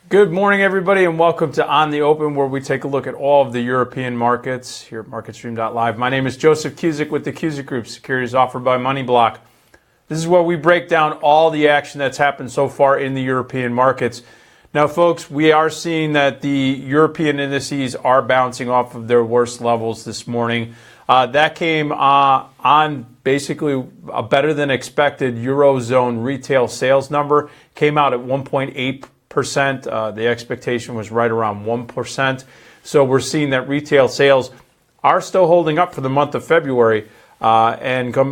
Good morning, everybody, and welcome to On the Open, where we take a look at all of the European markets here at MarketStream.live. My name is Joseph Cusick with the Cusick Group, securities offered by MoneyBlock. This is where we break down all the action that's happened so far in the European markets. Now, folks, we are seeing that the European indices are bouncing off of their worst levels this morning. That came on basically a better than expected Eurozone retail sales number. Came out at 1.8%. The expectation was right around 1%. So we're seeing that retail sales are still holding up for the month of February. After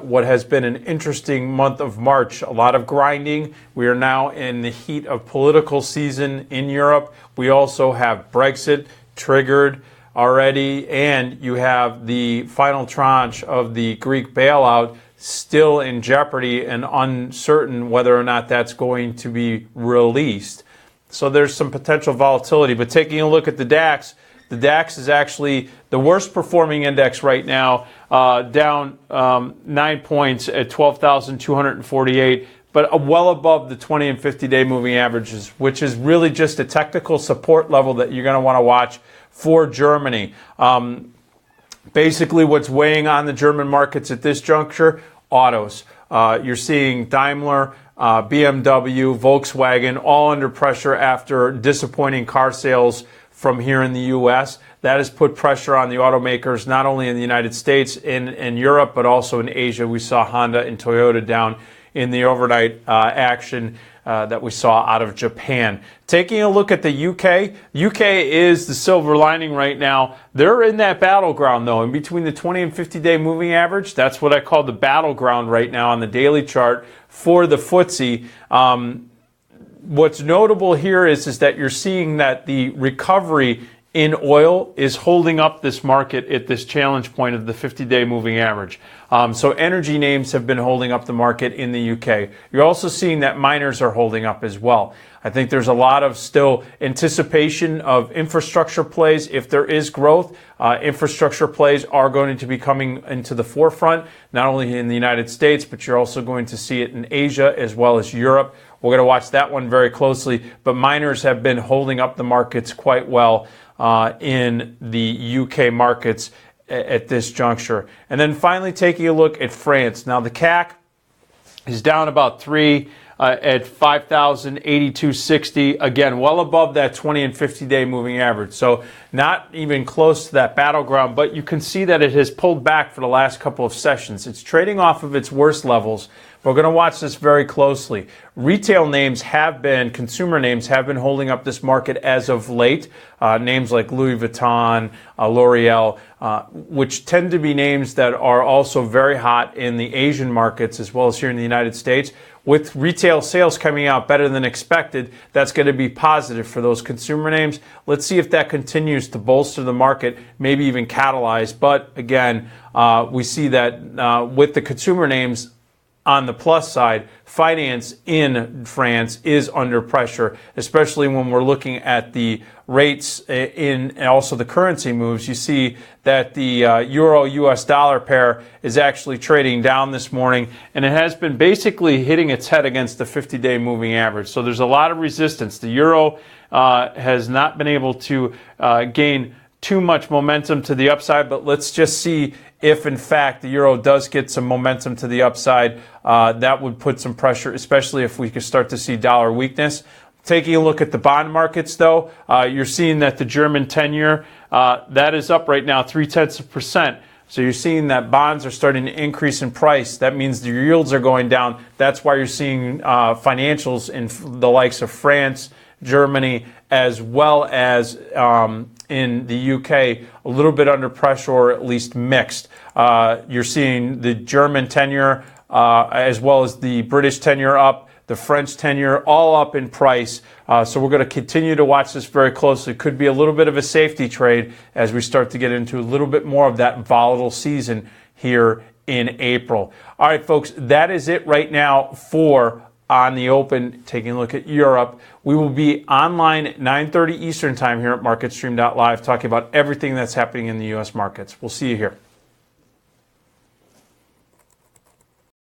what has been an interesting month of March, a lot of grinding. We are now in the heat of political season in Europe. We also have Brexit triggered already, and you have the final tranche of the Greek bailout still in jeopardy and uncertain whether or not that's going to be released. So there's some potential volatility. But taking a look at the DAX is actually the worst performing index right now, down 9 points at 12,248, but well above the 20 and 50-day moving averages, which is really just a technical support level that you're going to want to watch for Germany. Basically, what's weighing on the German markets at this juncture? Autos. You're seeing Daimler, BMW, Volkswagen, all under pressure after disappointing car sales from here in the U.S. That has put pressure on the automakers, not only in the United States, in Europe, but also in Asia. We saw Honda and Toyota down in the overnight action that we saw out of Japan. Taking a look at the UK is the silver lining right now. They're in that battleground, though, in between the 20 and 50-day moving average. That's what I call the battleground right now on the daily chart for the FTSE. What's notable here is that you're seeing that the recovery in oil is holding up this market at this challenge point of the 50-day moving average. So energy names have been holding up the market in the UK. You're also seeing that miners are holding up as well. I think there's a lot of still anticipation of infrastructure plays. If there is growth, infrastructure plays are going to be coming into the forefront, not only in the United States, but you're also going to see it in Asia as well as Europe. We're going to watch that one very closely, but miners have been holding up the markets quite well in the UK markets at this juncture. And then finally taking a look at France. Now the CAC is down about 3 at 5,082.60. Again, well above that 20 and 50-day moving average. So not even close to that battleground, but you can see that it has pulled back for the last couple of sessions. It's trading off of its worst levels. We're going to watch this very closely. Retail names consumer names have been holding up this market as of late. Names like Louis Vuitton, L'Oreal, which tend to be names that are also very hot in the Asian markets as well as here in the United States. With retail sales coming out better than expected, that's going to be positive for those consumer names. Let's see if that continues to bolster the market, maybe even catalyze. But again, we see that with the consumer names, on the plus side, finance in France is under pressure, especially when we're looking at the rates and also the currency moves. You see that the euro-US dollar pair is actually trading down this morning, and it has been basically hitting its head against the 50-day moving average. So there's a lot of resistance. The euro has not been able to gain too much momentum to the upside, but let's just see if in fact the euro does get some momentum to the upside. That would put some pressure, especially if we could start to see dollar weakness. Taking a look at the bond markets, though, you're seeing that the German 10-year, that is up right now 0.3%. So you're seeing that bonds are starting to increase in price. That means the yields are going down. That's why you're seeing financials in the likes of France, Germany, as well as in the UK, a little bit under pressure or at least mixed. You're seeing the German 10-year as well as the British 10-year up, the French 10-year all up in price. So we're going to continue to watch this very closely. Could be a little bit of a safety trade as we start to get into a little bit more of that volatile season here in April. All right, folks, that is it right now for On the Open, taking a look at Europe. We will be online at 9:30 Eastern Time here at MarketStream.live talking about everything that's happening in the U.S. markets. We'll see you here.